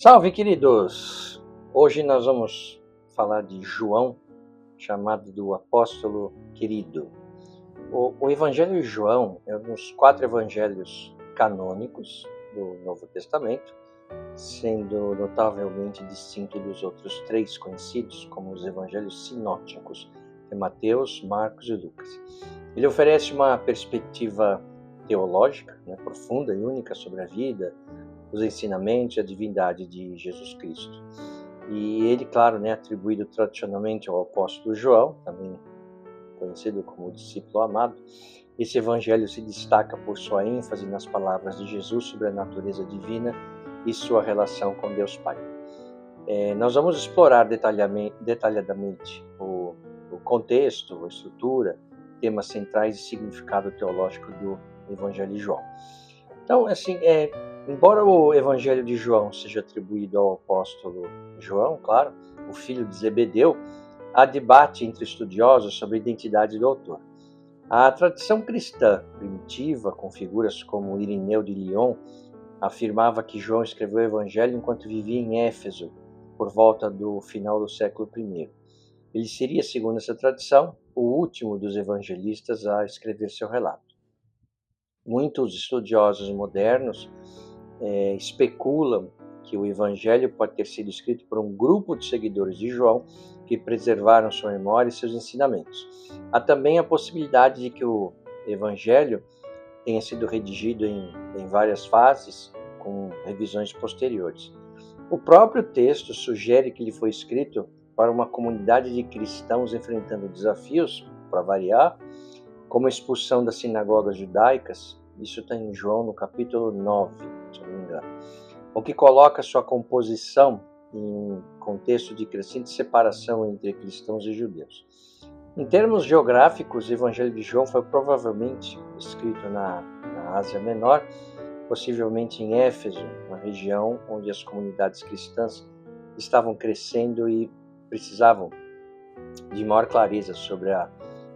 Salve, queridos! Hoje nós vamos falar de João, chamado do apóstolo querido. O Evangelho de João é um dos 4 evangelhos canônicos do Novo Testamento, sendo notavelmente distinto dos outros 3 conhecidos como os evangelhos sinóticos, de Mateus, Marcos e Lucas. Ele oferece uma perspectiva teológica, profunda e única sobre a vida, os ensinamentos e a divindade de Jesus Cristo. E ele, claro, atribuído tradicionalmente ao apóstolo João, também conhecido como o discípulo amado, esse evangelho se destaca por sua ênfase nas palavras de Jesus sobre a natureza divina e sua relação com Deus Pai. Nós vamos explorar detalhadamente o contexto, a estrutura, temas centrais e significado teológico do Evangelho de João. Então, embora o Evangelho de João seja atribuído ao apóstolo João, claro, o filho de Zebedeu, há debate entre estudiosos sobre a identidade do autor. A tradição cristã primitiva, com figuras como Irineu de Lyon, afirmava que João escreveu o Evangelho enquanto vivia em Éfeso, por volta do final do século I. Ele seria, segundo essa tradição, o último dos evangelistas a escrever seu relato. Muitos estudiosos modernos especulam que o Evangelho pode ter sido escrito por um grupo de seguidores de João que preservaram sua memória e seus ensinamentos. Há também a possibilidade de que o Evangelho tenha sido redigido em várias fases, com revisões posteriores. O próprio texto sugere que ele foi escrito para uma comunidade de cristãos enfrentando desafios, para variar, como a expulsão das sinagogas judaicas. Isso está em João, no capítulo 9, se não me engano. O que coloca sua composição em contexto de crescente separação entre cristãos e judeus. Em termos geográficos, o Evangelho de João foi provavelmente escrito na Ásia Menor, possivelmente em Éfeso, uma região onde as comunidades cristãs estavam crescendo e precisavam de maior clareza sobre a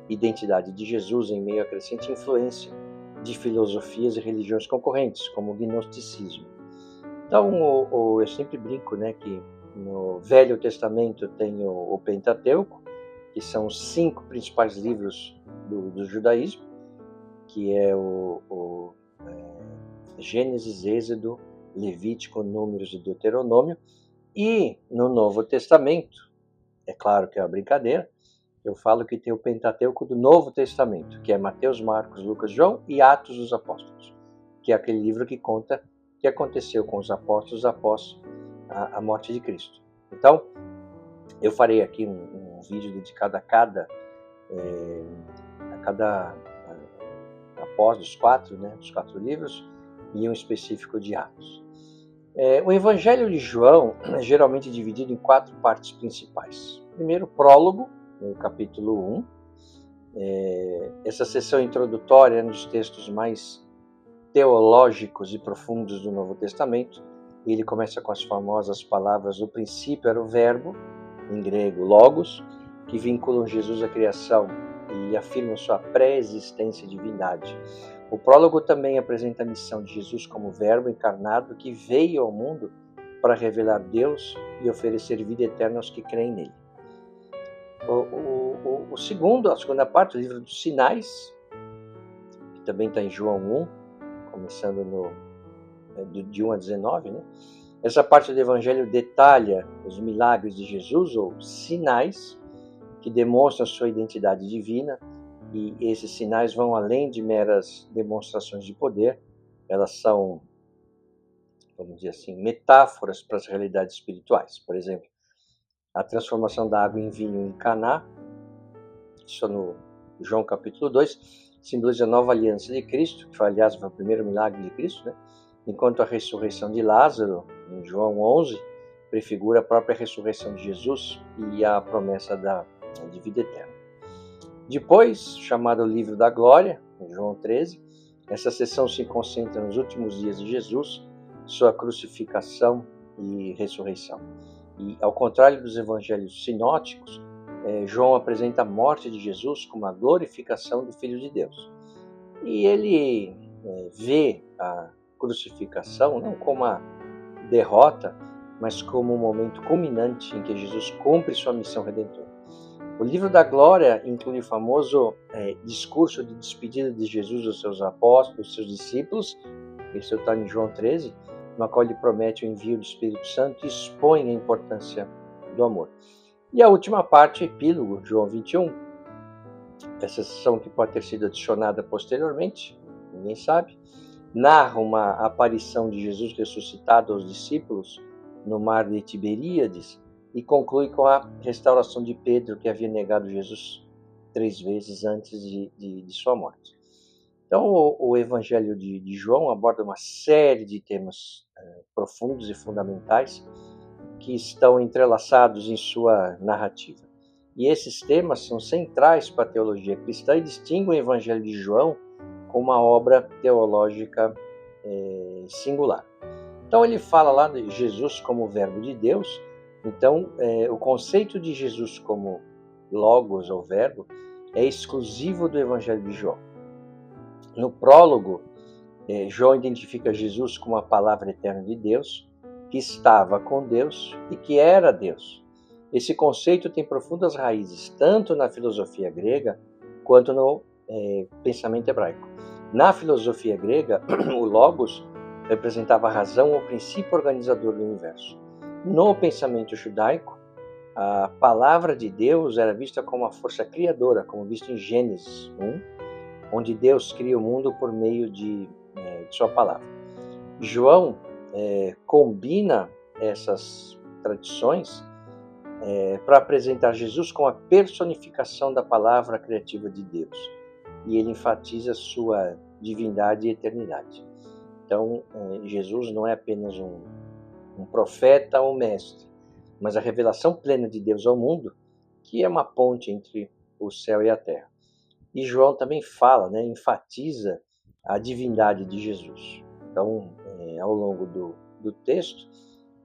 identidade de Jesus em meio à crescente influência de filosofias e religiões concorrentes, como o gnosticismo. Então, eu sempre brinco que no Velho Testamento tem o Pentateuco, que são os 5 principais livros do judaísmo, que é o Gênesis, Êxodo, Levítico, Números e Deuteronômio. E no Novo Testamento, é claro que é uma brincadeira, eu falo que tem o Pentateuco do Novo Testamento, que é Mateus, Marcos, Lucas, João e Atos dos Apóstolos, que é aquele livro que conta o que aconteceu com os apóstolos após a morte de Cristo. Então, eu farei aqui um vídeo dedicado a cada após dos 4 livros, e um específico de Atos. O Evangelho de João é geralmente dividido em 4 partes principais. Primeiro, o prólogo, no capítulo 1. Essa seção introdutória é um dos textos mais teológicos e profundos do Novo Testamento. Ele começa com as famosas palavras: "No princípio era o verbo", em grego logos, que vinculam Jesus à criação e afirmam sua pré-existência e divindade. O prólogo também apresenta a missão de Jesus como verbo encarnado que veio ao mundo para revelar Deus e oferecer vida eterna aos que creem nele. A segunda parte, o livro dos sinais, que também está em João 1, começando de 1 a 19, Essa parte do Evangelho detalha os milagres de Jesus, ou sinais, que demonstram sua identidade divina, e esses sinais vão além de meras demonstrações de poder. Elas são, vamos dizer assim, metáforas para as realidades espirituais. Por exemplo, a transformação da água em vinho em Caná, isso no João capítulo 2, simboliza a nova aliança de Cristo, que foi, aliás, o primeiro milagre de Cristo, enquanto a ressurreição de Lázaro, em João 11, prefigura a própria ressurreição de Jesus e a promessa de vida eterna. Depois, chamado Livro da Glória, em João 13, essa seção se concentra nos últimos dias de Jesus, sua crucificação e ressurreição. E, ao contrário dos evangelhos sinóticos, João apresenta a morte de Jesus como a glorificação do Filho de Deus. E ele vê a crucificação não como a derrota, mas como um momento culminante em que Jesus cumpre sua missão redentora. O livro da Glória inclui o famoso discurso de despedida de Jesus aos seus apóstolos, seus discípulos, isso está em João 13, no qual ele promete o envio do Espírito Santo e expõe a importância do amor. E a última parte, epílogo, João 21, essa sessão que pode ter sido adicionada posteriormente, ninguém sabe, narra uma aparição de Jesus ressuscitado aos discípulos no mar de Tiberíades e conclui com a restauração de Pedro, que havia negado Jesus 3 vezes antes de sua morte. Então, o Evangelho de João aborda uma série de temas profundos e fundamentais que estão entrelaçados em sua narrativa. E esses temas são centrais para a teologia cristã e distinguem o Evangelho de João como uma obra teológica singular. Então, ele fala lá de Jesus como o Verbo de Deus. Então, o conceito de Jesus como Logos ou Verbo é exclusivo do Evangelho de João. No prólogo, João identifica Jesus como a palavra eterna de Deus, que estava com Deus e que era Deus. Esse conceito tem profundas raízes tanto na filosofia grega quanto no pensamento hebraico. Na filosofia grega, o Logos representava a razão ou princípio organizador do universo. No pensamento judaico, a palavra de Deus era vista como a força criadora, como visto em Gênesis 1, onde Deus cria o mundo por meio de sua palavra. João combina essas tradições para apresentar Jesus como a personificação da palavra criativa de Deus. E ele enfatiza sua divindade e eternidade. Então, Jesus não é apenas um profeta ou mestre, mas a revelação plena de Deus ao mundo, que é uma ponte entre o céu e a terra. E João também fala, enfatiza a divindade de Jesus. Então, ao longo do texto,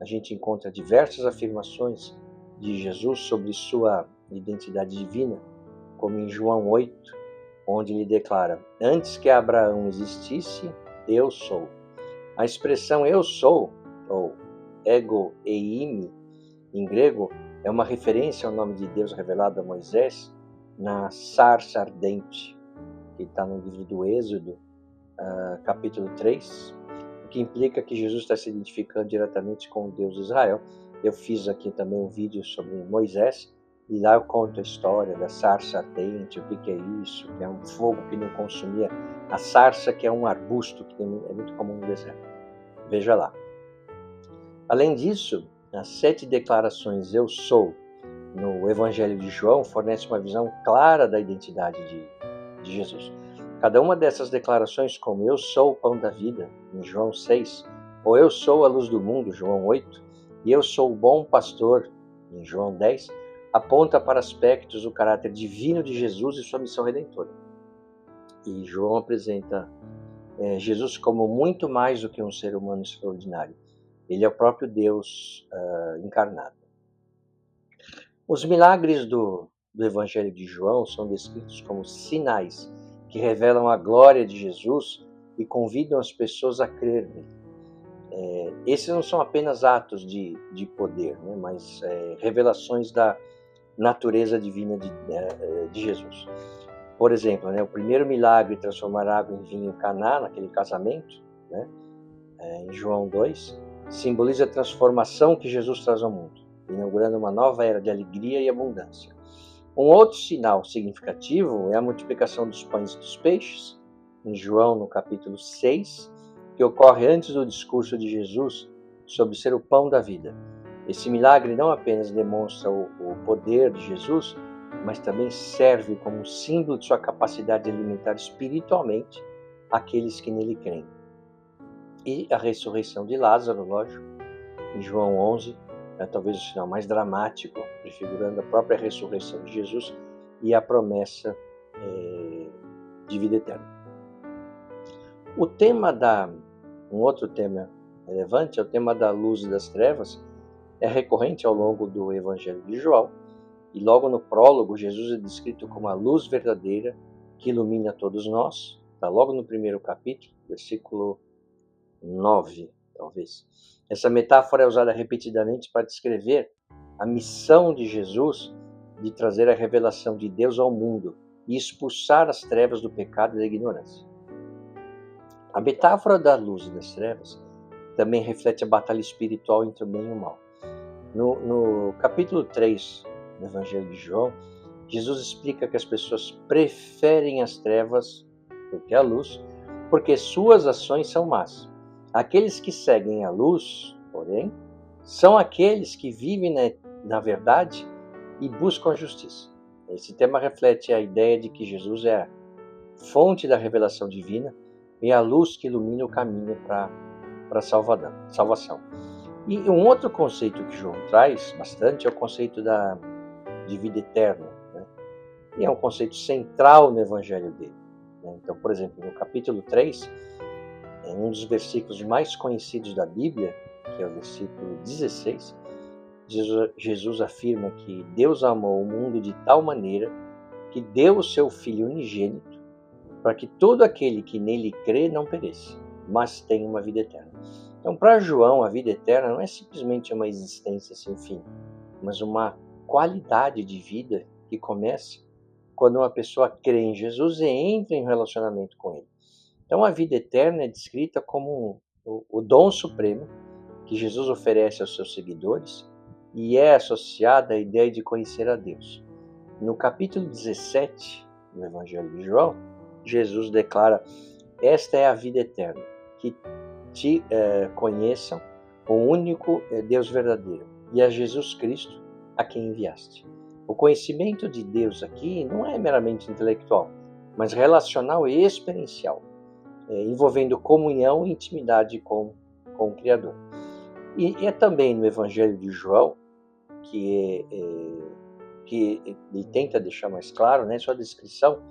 a gente encontra diversas afirmações de Jesus sobre sua identidade divina, como em João 8, onde ele declara: antes que Abraão existisse, eu sou. A expressão eu sou, ou ego eimi, em grego, é uma referência ao nome de Deus revelado a Moisés na sarça ardente, que está no livro do Êxodo, capítulo 3, o que implica que Jesus está se identificando diretamente com o Deus de Israel. Eu fiz aqui também um vídeo sobre Moisés, e lá eu conto a história da sarça ardente, o que é isso, que é um fogo que não consumia a sarça, que é um arbusto que é muito comum no deserto. Veja lá. Além disso, as 7 declarações eu sou no Evangelho de João fornece uma visão clara da identidade de Jesus. Cada uma dessas declarações, como eu sou o pão da vida, em João 6, ou eu sou a luz do mundo, João 8, e eu sou o bom pastor, em João 10, aponta para aspectos do caráter divino de Jesus e sua missão redentora. E João apresenta Jesus como muito mais do que um ser humano extraordinário. Ele é o próprio Deus encarnado. Os milagres do Evangelho de João são descritos como sinais que revelam a glória de Jesus e convidam as pessoas a crer nele. Esses não são apenas atos de poder, mas revelações da natureza divina de Jesus. Por exemplo, o primeiro milagre, transformar água em vinho em Caná, naquele casamento, em João 2, simboliza a transformação que Jesus traz ao mundo, inaugurando uma nova era de alegria e abundância. Um outro sinal significativo é a multiplicação dos pães e dos peixes, em João, no capítulo 6, que ocorre antes do discurso de Jesus sobre ser o pão da vida. Esse milagre não apenas demonstra o poder de Jesus, mas também serve como um símbolo de sua capacidade de alimentar espiritualmente aqueles que nele creem. E a ressurreição de Lázaro, lógico, em João 11, é talvez o sinal mais dramático, prefigurando a própria ressurreição de Jesus e a promessa de vida eterna. Um outro tema relevante é o tema da luz e das trevas, é recorrente ao longo do Evangelho de João, e logo no prólogo, Jesus é descrito como a luz verdadeira que ilumina todos nós, está logo no primeiro capítulo, versículo 9, talvez. Essa metáfora é usada repetidamente para descrever a missão de Jesus de trazer a revelação de Deus ao mundo e expulsar as trevas do pecado e da ignorância. A metáfora da luz e das trevas também reflete a batalha espiritual entre o bem e o mal. No capítulo 3 do Evangelho de João, Jesus explica que as pessoas preferem as trevas do que a luz, porque suas ações são más. Aqueles que seguem a luz, porém, são aqueles que vivem na verdade e buscam a justiça. Esse tema reflete a ideia de que Jesus é a fonte da revelação divina e a luz que ilumina o caminho para a salvação. E um outro conceito que João traz bastante é o conceito de vida eterna, né? E é um conceito central no evangelho dele, né? Então, por exemplo, no capítulo 3, em um dos versículos mais conhecidos da Bíblia, que é o versículo 16, Jesus afirma que Deus amou o mundo de tal maneira que deu o seu Filho unigênito para que todo aquele que nele crê não pereça, mas tenha uma vida eterna. Então, para João, a vida eterna não é simplesmente uma existência sem fim, mas uma qualidade de vida que começa quando uma pessoa crê em Jesus e entra em relacionamento com ele. Então, a vida eterna é descrita como o dom supremo que Jesus oferece aos seus seguidores e é associada à ideia de conhecer a Deus. No capítulo 17 do Evangelho de João, Jesus declara: esta é a vida eterna, que te conheçam, o único Deus verdadeiro, e a Jesus Cristo, a quem enviaste. O conhecimento de Deus aqui não é meramente intelectual, mas relacional e experiencial, envolvendo comunhão e intimidade com o Criador. E é também no Evangelho de João que ele tenta deixar mais claro, né, sua descrição,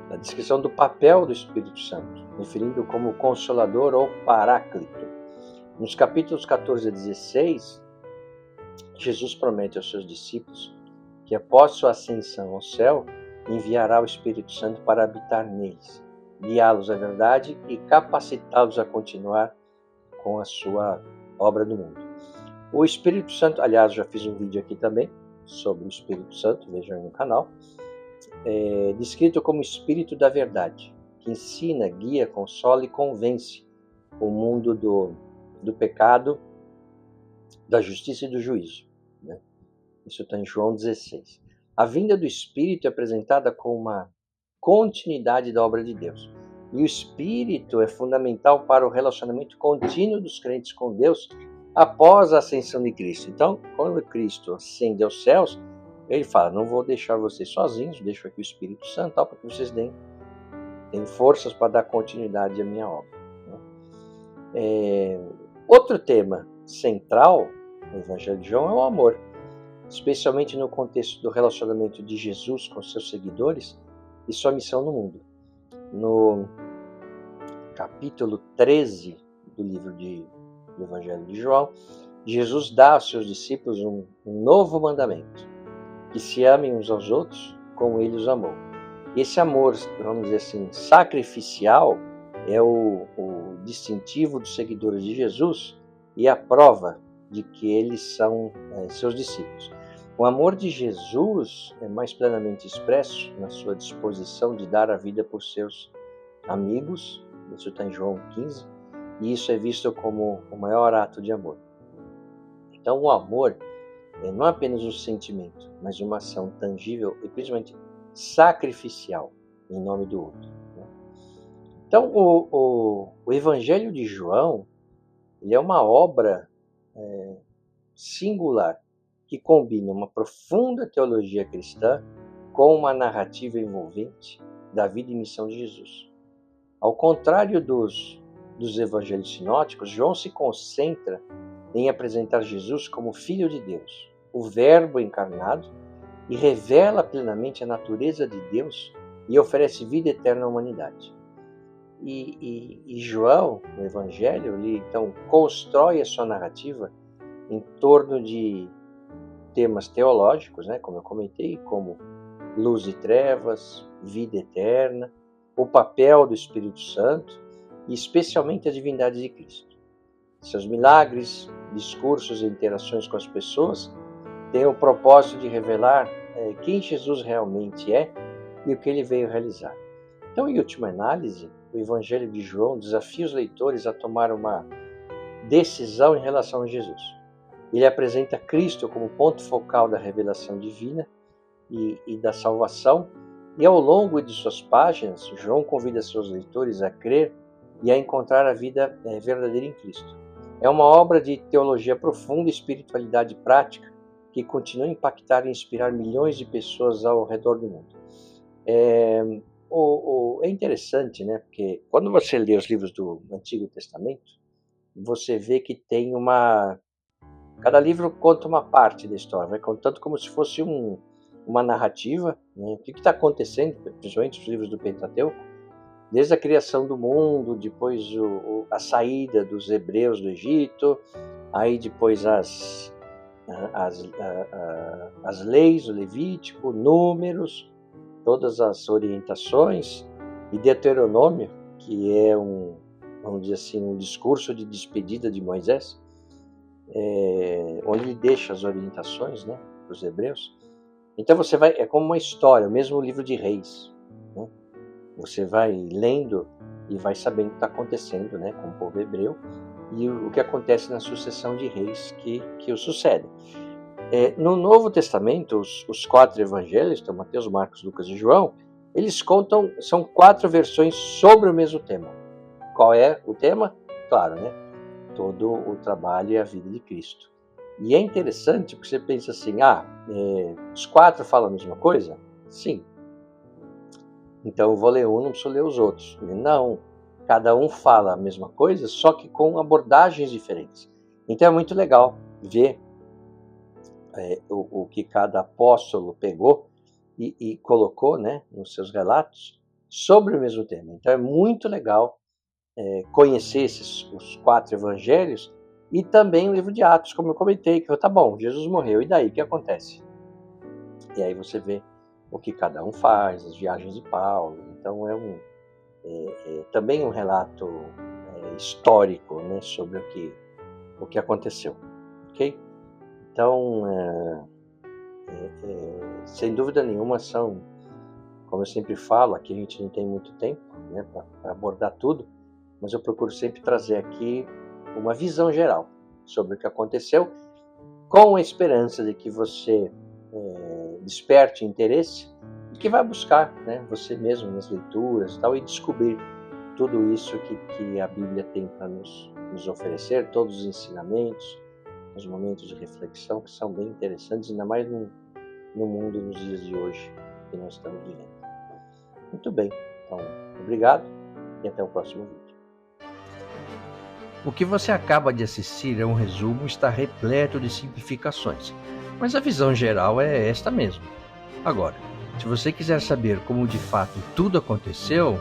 a descrição do papel do Espírito Santo, referindo como Consolador ou Paráclito. Nos capítulos 14 a 16, Jesus promete aos seus discípulos que após sua ascensão ao céu, enviará o Espírito Santo para habitar neles, guiá-los à verdade e capacitá-los a continuar com a sua obra no mundo. O Espírito Santo, aliás, já fiz um vídeo aqui também sobre o Espírito Santo, vejam aí no canal, descrito como Espírito da Verdade, que ensina, guia, consola e convence o mundo do pecado, da justiça e do juízo, né? Isso está em João 16. A vinda do Espírito é apresentada como uma continuidade da obra de Deus. E o Espírito é fundamental para o relacionamento contínuo dos crentes com Deus após a ascensão de Cristo. Então, quando Cristo ascende aos céus, ele fala: não vou deixar vocês sozinhos, deixo aqui o Espírito Santo para que vocês tenham forças para dar continuidade à minha obra. Outro tema central no Evangelho de João é o amor, especialmente no contexto do relacionamento de Jesus com seus seguidores e sua missão no mundo. No capítulo 13 do livro do Evangelho de João, Jesus dá aos seus discípulos um novo mandamento: que se amem uns aos outros como ele os amou. Esse amor, vamos dizer assim, sacrificial, é o distintivo dos seguidores de Jesus e a prova de que eles são seus discípulos. O amor de Jesus é mais plenamente expresso na sua disposição de dar a vida por seus amigos, isso está em João 15, e isso é visto como o maior ato de amor. Então, o amor não é apenas um sentimento, mas uma ação tangível e principalmente sacrificial em nome do outro, né? Então, o Evangelho de João, ele é uma obra singular que combina uma profunda teologia cristã com uma narrativa envolvente da vida e missão de Jesus. Ao contrário dos evangelhos sinóticos, João se concentra em apresentar Jesus como Filho de Deus, o Verbo encarnado, e revela plenamente a natureza de Deus e oferece vida eterna à humanidade. E João, no Evangelho, ele então constrói a sua narrativa em torno de temas teológicos, né, como eu comentei, como luz e trevas, vida eterna, o papel do Espírito Santo e especialmente a divindade de Cristo. Seus milagres, discursos e interações com as pessoas têm o propósito de revelar quem Jesus realmente é e o que ele veio realizar. Então, em última análise, o Evangelho de João desafia os leitores a tomar uma decisão em relação a Jesus. Ele apresenta Cristo como ponto focal da revelação divina e da salvação, e ao longo de suas páginas, João convida seus leitores a crer e a encontrar a vida verdadeira em Cristo. É uma obra de teologia profunda e espiritualidade prática que continua a impactar e inspirar milhões de pessoas ao redor do mundo. É interessante, né? Porque quando você lê os livros do Antigo Testamento, você vê que tem cada livro conta uma parte da história, vai contando como se fosse uma narrativa, né? O que está acontecendo, principalmente os livros do Pentateuco, desde a criação do mundo, depois a saída dos hebreus do Egito, aí depois as leis, o Levítico, Números, todas as orientações, e Deuteronômio, que é vamos dizer assim, um discurso de despedida de Moisés, onde ele deixa as orientações, né, para os hebreus. Então é como uma história, o mesmo livro de Reis, né? Você vai lendo e vai sabendo o que está acontecendo, né, com o povo hebreu e o que acontece na sucessão de reis que o sucedem. No Novo Testamento, os 4 evangelhos, então Mateus, Marcos, Lucas e João, eles são 4 versões sobre o mesmo tema. Qual é o tema? Claro, né? Todo o trabalho e a vida de Cristo. E é interessante porque você pensa assim, os 4 falam a mesma coisa? Sim. Então eu vou ler um, não preciso ler os outros. Não, cada um fala a mesma coisa, só que com abordagens diferentes. Então é muito legal ver o que cada apóstolo pegou e colocou, né, nos seus relatos sobre o mesmo tema. Então é muito legal conhecer os 4 evangelhos e também o livro de Atos, como eu comentei, que tá bom, Jesus morreu, e daí, o que acontece? E aí você vê o que cada um faz, as viagens de Paulo. Então também um relato histórico, né, sobre o que aconteceu, ok? Então, sem dúvida nenhuma, como eu sempre falo, aqui a gente não tem muito tempo, né, para abordar tudo, mas eu procuro sempre trazer aqui uma visão geral sobre o que aconteceu, com a esperança de que você desperte interesse e que vai buscar, né, você mesmo nas leituras e tal, e descobrir tudo isso que a Bíblia tem para nos oferecer, todos os ensinamentos, os momentos de reflexão que são bem interessantes, ainda mais no mundo nos dias de hoje que nós estamos vivendo. Muito bem, então obrigado e até o próximo vídeo. O que você acaba de assistir é um resumo, está repleto de simplificações, mas a visão geral é esta mesmo. Agora, se você quiser saber como de fato tudo aconteceu,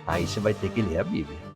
aí você vai ter que ler a Bíblia.